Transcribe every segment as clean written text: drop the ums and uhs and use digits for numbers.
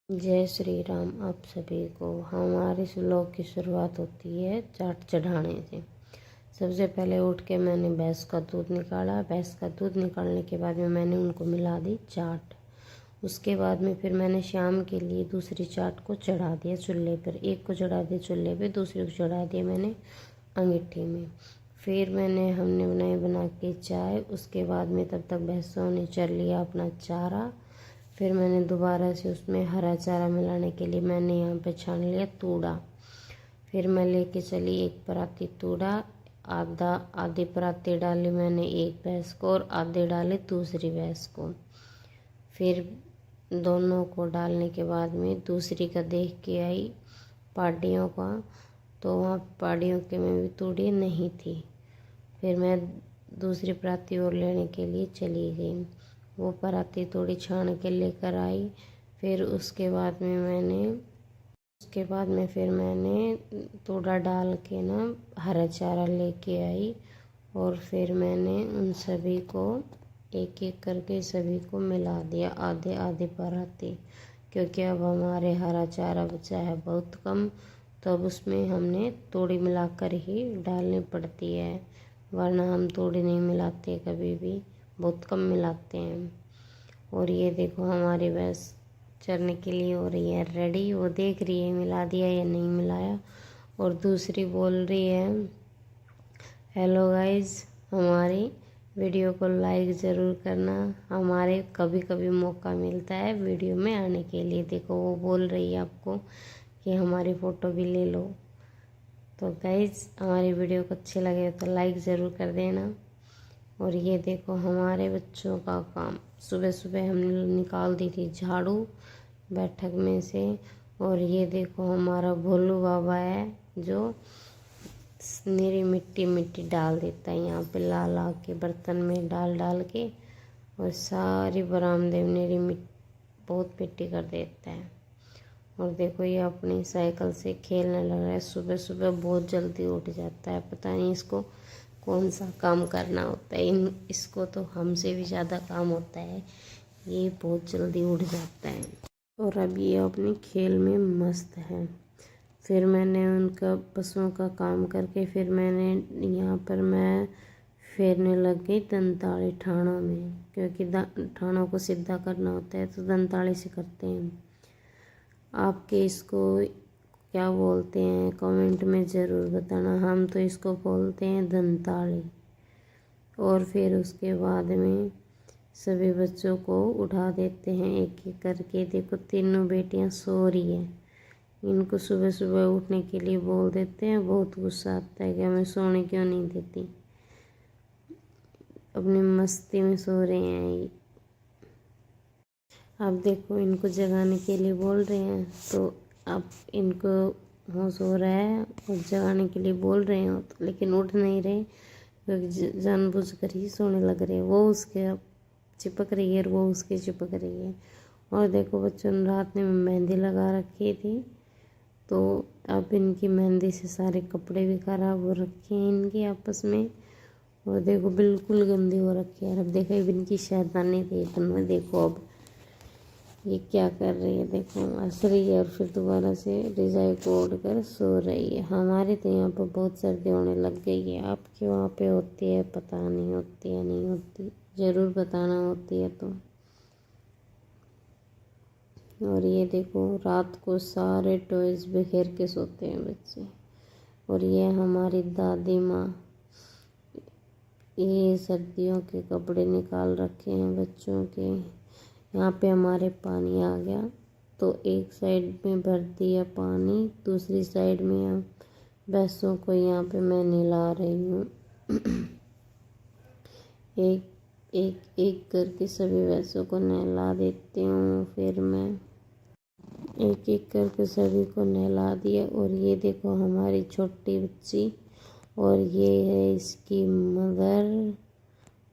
जय श्री राम। आप सभी को हमारे इस व्लॉग की शुरुआत होती है चाट चढ़ाने से। सबसे पहले उठ के मैंने भैंस का दूध निकाला। भैंस का दूध निकालने के बाद में मैंने उनको मिला दी चाट। उसके बाद में फिर मैंने शाम के लिए दूसरी चाट को चढ़ा दिया चूल्हे पर। एक को चढ़ा दिया चूल्हे पे, दूसरी को चढ़ा दिया मैंने अंगीठी में। फिर हमने बना के चाय। उसके बाद में तब तक भैंसों ने चर लिया अपना चारा। फिर मैंने दोबारा से उसमें हरा चारा मिलाने के लिए मैंने यहाँ पे छान लिया तूड़ा। फिर मैं लेके चली एक पराती तूड़ा। आधी पराती डाली मैंने एक भैंस को और आधे डाले दूसरी भैंस को। फिर दोनों को डालने के बाद में दूसरी का देख के आई पार्टियों का, तो वहाँ पार्टियों के में भी तूड़ी नहीं थी। फिर मैं दूसरी पराती और लेने के लिए चली गई। वो पराती थोड़ी छान के लेकर आई। फिर उसके बाद में फिर मैंने तूड़ा डाल के ना हरा चारा लेके आई। और फिर मैंने उन सभी को एक एक करके सभी को मिला दिया आधे आधे पराती, क्योंकि अब हमारे हरा चारा बचा है बहुत कम, तो अब उसमें हमने तूड़ी मिलाकर ही डालनी पड़ती है, वरना हम तूड़ी नहीं मिलाते कभी भी, बहुत कम मिलाते हैं। और ये देखो हमारी भैंस चरने के लिए हो रही है रेडी। वो देख रही है मिला दिया या नहीं मिलाया। और दूसरी बोल रही है हेलो गाइस, हमारी वीडियो को लाइक ज़रूर करना, हमारे कभी कभी मौका मिलता है वीडियो में आने के लिए। देखो वो बोल रही है आपको कि हमारी फ़ोटो भी ले लो। तो गाइस हमारी वीडियो को अच्छे लगे तो लाइक ज़रूर कर देना। और ये देखो हमारे बच्चों का काम, सुबह सुबह हमने निकाल दी थी झाड़ू बैठक में से। और ये देखो हमारा भोलू बाबा है जो मेरी मिट्टी मिट्टी डाल देता है यहाँ पे, ला ला के बर्तन में डाल डाल के, और सारी बरामदे मेरी बहुत मिट्टी कर देता है। और देखो ये अपनी साइकिल से खेलने लग रहा है। सुबह सुबह बहुत जल्दी उठ जाता है, पता नहीं इसको कौन सा काम करना होता है। इसको तो हमसे भी ज़्यादा काम होता है, ये बहुत जल्दी उठ जाता है। और अब ये अपने खेल में मस्त है। फिर मैंने उनका पशुओं का काम करके फिर मैंने यहाँ पर मैं फेरने लग गई दंताड़ी ठाणों में, क्योंकि ठाणों को सीधा करना होता है तो दंताड़ी से करते हैं। आपके इसको क्या बोलते हैं कमेंट में ज़रूर बताना। हम तो इसको बोलते हैं दंताड़ी। और फिर उसके बाद में सभी बच्चों को उठा देते हैं एक एक करके। देखो तीनों बेटियां सो रही है, इनको सुबह सुबह उठने के लिए बोल देते हैं। बहुत गुस्सा आता है कि हमें सोने क्यों नहीं देती, अपनी मस्ती में सो रहे हैं ये। अब देखो इनको जगाने के लिए बोल रहे हैं, तो अब इनको होश हो रहा है और जगाने के लिए बोल रहे हो तो, लेकिन उठ नहीं रहे, क्योंकि जानबूझ कर ही सोने लग रहे हैं। वो उसके चिपक रही है और वो उसके चिपक रही है। और देखो बच्चों ने रात में मेहंदी लगा रखी थी, तो अब इनकी मेहंदी से सारे कपड़े भी खराब हो रखे हैं इनके आपस में। और देखो बिल्कुल गंदी हो रखी है। अब देखो अब इनकी शैतानी देखो अब ये क्या कर रही है। देखो हंस रही है और फिर दोबारा से रजाई को ओढ़ कर सो रही है। हमारे तो यहाँ पर बहुत सर्दी होने लग गई है। आपके वहाँ पे होती है पता नहीं, होती है नहीं होती, ज़रूर बताना होती है तो। और ये देखो रात को सारे टॉयज बिखेर के सोते हैं बच्चे। और ये हमारी दादी माँ, ये सर्दियों के कपड़े निकाल रखे हैं बच्चों के। यहाँ पे हमारे पानी आ गया, तो एक साइड में भर दिया पानी, दूसरी साइड में हम भैंसों को यहाँ पे मैं नहला रही हूँ। एक एक एक करके सभी भैंसों को नहला देती हूँ। फिर मैं एक एक करके सभी को नहला दिया। और ये देखो हमारी छोटी बच्ची, और ये है इसकी मदर,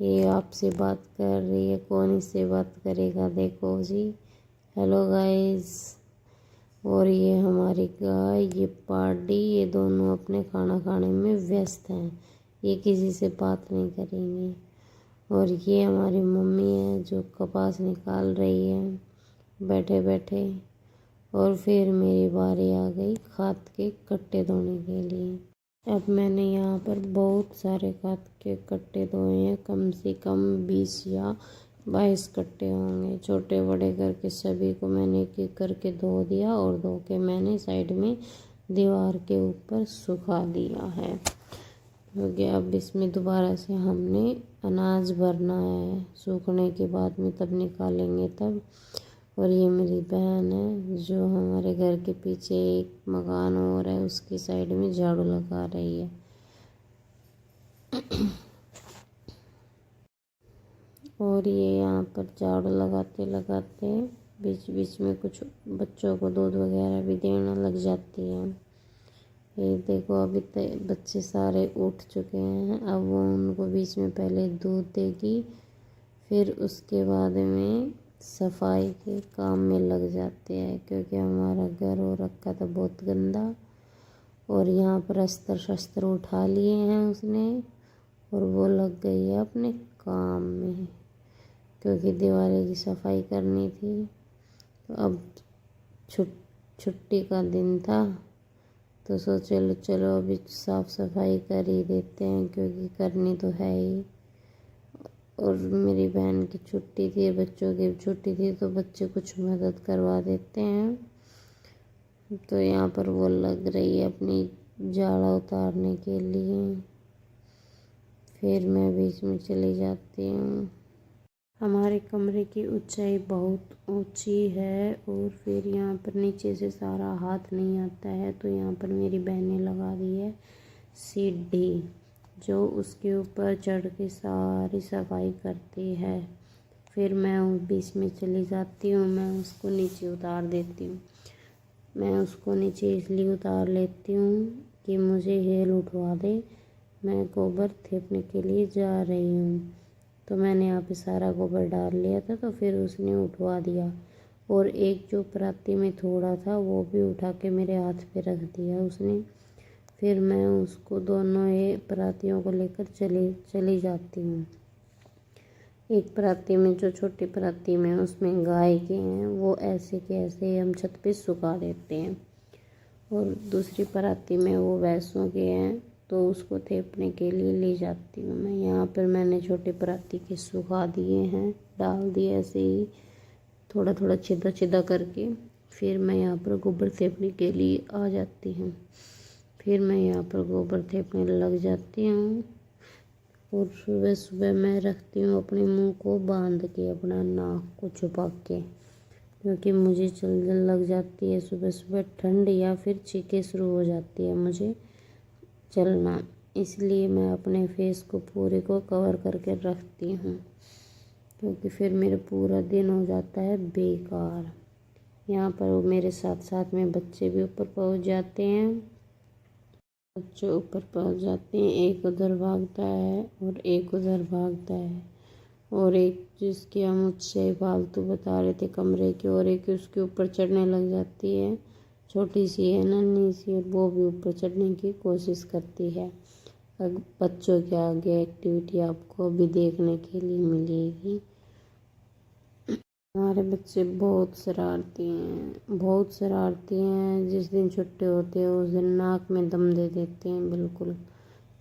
ये आपसे बात कर रही है। कौन इससे बात करेगा, देखो जी, हेलो गाइस। और ये हमारी गाय, ये पार्टी, ये दोनों अपने खाना खाने में व्यस्त हैं, ये किसी से बात नहीं करेंगे। और ये हमारी मम्मी है जो कपास निकाल रही है बैठे बैठे। और फिर मेरी बारी आ गई खाद के कट्टे धोने के लिए। अब मैंने यहाँ पर बहुत सारे खाद के कट्टे धोए हैं, कम से कम 20 या 22 कट्टे होंगे। छोटे बड़े करके सभी को मैंने एक एक करके धो दिया और धो के मैंने साइड में दीवार के ऊपर सुखा दिया है, क्योंकि अब इसमें दोबारा से हमने अनाज भरना है। सूखने के बाद में तब निकालेंगे तब। और ये मेरी बहन है जो हमारे घर के पीछे एक मकान और है उसकी साइड में झाड़ू लगा रही है। और ये यहाँ पर झाड़ू लगाते लगाते बीच बीच में कुछ बच्चों को दूध वगैरह भी देना लग जाती है। ये देखो अभी बच्चे सारे उठ चुके हैं। अब वो उनको बीच में पहले दूध देगी, फिर उसके बाद में सफाई के काम में लग जाते हैं, क्योंकि हमारा घर हो रखा था बहुत गंदा। और यहाँ पर अस्तर शस्त्र उठा लिए हैं उसने और वो लग गई है अपने काम में, क्योंकि दिवाली की सफाई करनी थी। तो अब छुट्टी का दिन था तो सोचे चलो अभी साफ़ सफाई कर ही देते हैं, क्योंकि करनी तो है ही। और मेरी बहन की छुट्टी थी, बच्चों की छुट्टी थी, तो बच्चे कुछ मदद करवा देते हैं। तो यहाँ पर वो लग रही है अपनी जाला उतारने के लिए, फिर मैं बीच में चली जाती हूँ। हमारे कमरे की ऊंचाई बहुत ऊंची है और फिर यहाँ पर नीचे से सारा हाथ नहीं आता है, तो यहाँ पर मेरी बहन ने लगा दी है सीढ़ी, जो उसके ऊपर चढ़ के सारी सफाई करती है। फिर मैं बीच में चली जाती हूँ, मैं उसको नीचे उतार देती हूँ। मैं उसको नीचे इसलिए उतार लेती हूँ कि मुझे हेल उठवा दे, मैं गोबर थेपने के लिए जा रही हूँ। तो मैंने यहाँ पे सारा गोबर डाल लिया था, तो फिर उसने उठवा दिया। और एक जो पराती में थोड़ा था वो भी उठा के मेरे हाथ पे रख दिया उसने। फिर मैं उसको दोनों ये परातियों को लेकर चली जाती हूँ। एक पराती में जो छोटी पराती में उसमें गाय के हैं, वो ऐसे के ऐसे हम छत पे सुखा देते हैं। और दूसरी पराती में वो भैंसों के हैं, तो उसको थेपने के लिए ले जाती हूँ मैं। यहाँ पर मैंने छोटे पराती के सुखा दिए हैं, डाल दिए ऐसे ही थोड़ा थोड़ा छिदा छिदा करके। फिर मैं यहाँ पर गोबर थेपने के लिए आ जाती हूँ। फिर मैं यहाँ पर गोबर थेपने लग जाती हूँ। और सुबह सुबह मैं रखती हूँ अपने मुंह को बांध के, अपना नाक को छुपा के, क्योंकि मुझे जल लग जाती है सुबह सुबह ठंड, या फिर छींकें शुरू हो जाती है मुझे चलना। इसलिए मैं अपने फेस को पूरे को कवर करके रखती हूँ, क्योंकि फिर मेरा पूरा दिन हो जाता है बेकार। यहाँ पर वो मेरे साथ साथ में बच्चे भी ऊपर पहुँच जाते हैं। बच्चे ऊपर पहुँच जाते हैं, एक उधर भागता है और एक उधर भागता है, और एक जिसकी हम मुझसे फालतू बता रहे थे कमरे की, और एक उसके ऊपर चढ़ने लग जाती है। छोटी सी है नन्ही सी, और वो भी ऊपर चढ़ने की कोशिश करती है। अब बच्चों के आगे एक्टिविटी आपको भी देखने के लिए मिलेगी। हमारे बच्चे बहुत शरारती हैं, बहुत शरारती हैं। जिस दिन छुट्टी होती है उस दिन नाक में दम दे देते हैं, बिल्कुल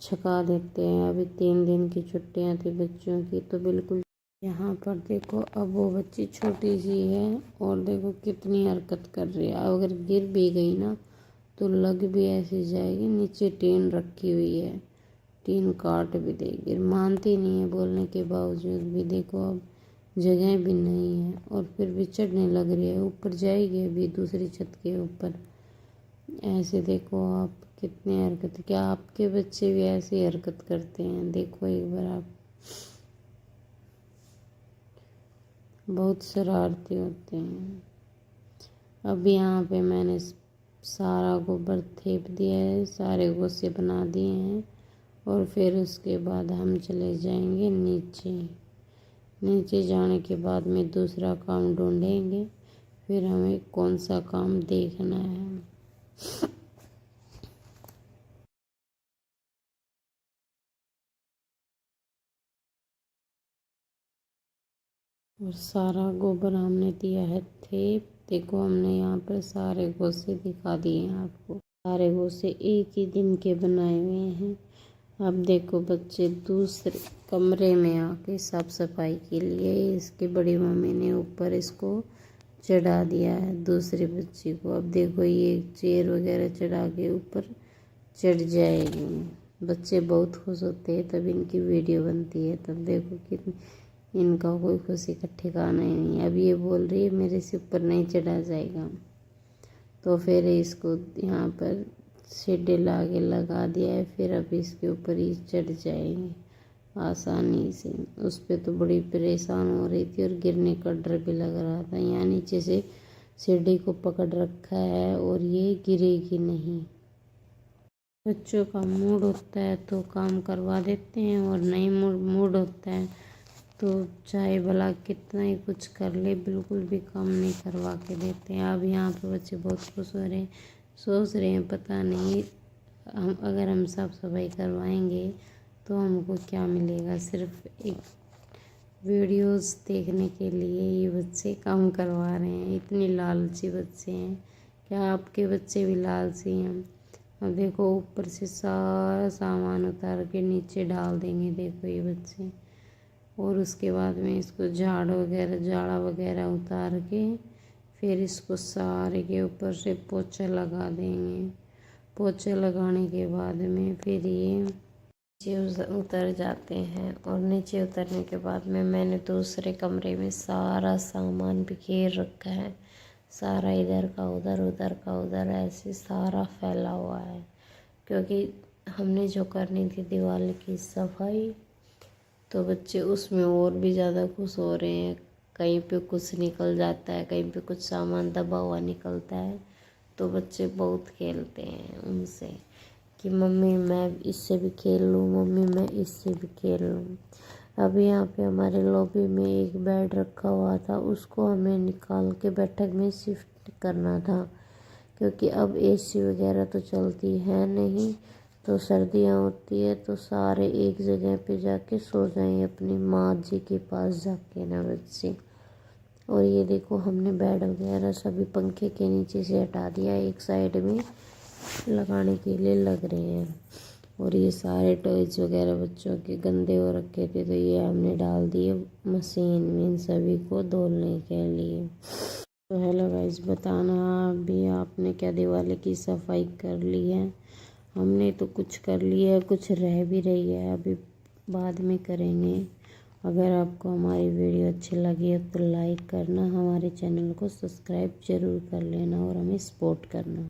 छका देते हैं। अभी 3 दिन की छुट्टियां थी बच्चों की, तो बिल्कुल। यहाँ पर देखो अब वो बच्ची छोटी सी है और देखो कितनी हरकत कर रही है। अगर गिर भी गई ना तो लग भी ऐसी जाएगी। नीचे टीन रखी हुई है, टीन काट भी देगी, मानती नहीं है बोलने के बावजूद भी। देखो अब जगह भी नहीं है और फिर भी चढ़ने लग रही है, ऊपर जाएगी अभी दूसरी छत के ऊपर। ऐसे देखो आप कितनी हरकत, क्या आपके बच्चे भी ऐसी हरकत करते हैं? देखो एक बार आप, बहुत शरारती होते हैं। अब यहाँ पे मैंने सारा गोबर थेप दिया है, सारे गोसे बना दिए हैं, और फिर उसके बाद हम चले जाएंगे नीचे। नीचे जाने के बाद में दूसरा काम ढूंढेंगे, फिर हमें कौन सा काम देखना है। और सारा गोबर हमने दिया है थेप, देखो हमने यहाँ पर सारे गोसे दिखा दिए हैं आपको। सारे गोसे एक ही दिन के बनाए हुए हैं। अब देखो बच्चे दूसरे कमरे में आके साफ सफाई के लिए इसकी बड़ी मम्मी ने ऊपर इसको चढ़ा दिया है दूसरे बच्ची को। अब देखो ये चेयर वगैरह चढ़ा के ऊपर चढ़ जाएगी। बच्चे बहुत खुश होते हैं तब इनकी वीडियो बनती है। तब देखो कि इनका कोई खुशी का ठिकाना ही नहीं। अब ये बोल रही है मेरे से ऊपर नहीं चढ़ा जाएगा, तो फिर इसको यहाँ पर सीढ़ी लाके लगा दिया है। फिर अब इसके ऊपर ही चढ़ जाएंगे आसानी से। उस पर तो बड़ी परेशान हो रही थी और गिरने का डर भी लग रहा था। यहाँ नीचे से सीढ़ी को पकड़ रखा है और ये गिरेगी नहीं। बच्चों का मूड होता है तो काम करवा देते हैं और नहीं मूड होता है तो चाहे भला कितना ही कुछ कर ले बिल्कुल भी काम नहीं करवा के देते हैं। अब यहाँ पे बच्चे बहुत खुश हो रहे हैं, सोच रहे हैं पता नहीं हम अगर हम साफ सफाई करवाएंगे तो हमको क्या मिलेगा। सिर्फ एक वीडियोस देखने के लिए ये बच्चे काम करवा रहे हैं। इतने लालची बच्चे हैं। क्या आपके बच्चे भी लालची हैं? अब देखो ऊपर से सारा सामान उतार के नीचे डाल देंगे देखो ये बच्चे। और उसके बाद में इसको जाड़ा वगैरह उतार के फिर इसको सारे के ऊपर से पोछा लगा देंगे। पोछा लगाने के बाद में फिर ये नीचे उतर जाते हैं। और नीचे उतरने के बाद में मैंने दूसरे कमरे में सारा सामान बिखेर रखा है। सारा इधर का उधर उधर का उधर ऐसे सारा फैला हुआ है, क्योंकि हमने जो करनी थी दिवाली की सफाई तो बच्चे उसमें और भी ज़्यादा खुश हो रहे हैं। कहीं पे कुछ निकल जाता है, कहीं पे कुछ सामान दबा हुआ निकलता है तो बच्चे बहुत खेलते हैं उनसे कि मम्मी मैं इससे भी खेल लूँ, मम्मी मैं इससे भी खेल लूँ। अब यहाँ पे हमारे लॉबी में एक बेड रखा हुआ था, उसको हमें निकाल के बैठक में शिफ्ट करना था, क्योंकि अब एसी वगैरह तो चलती है नहीं। तो सर्दियाँ होती है तो सारे एक जगह पे जाके सो जाएं अपनी माँ जी के पास जाके ना बच्चे। और ये देखो हमने बेड वगैरह सभी पंखे के नीचे से हटा दिया, एक साइड में लगाने के लिए लग रहे हैं। और ये सारे टॉयज वगैरह बच्चों के गंदे हो रखे थे तो ये हमने डाल दिए मशीन में इन सभी को धोने के लिए। तो हेलो गाइस, बताना अभी आपने क्या दिवाली की सफाई कर ली है? हमने तो कुछ कर लिया है, कुछ रह भी रही है, अभी बाद में करेंगे। अगर आपको हमारी वीडियो अच्छी लगी है तो लाइक करना, हमारे चैनल को सब्सक्राइब जरूर कर लेना और हमें सपोर्ट करना।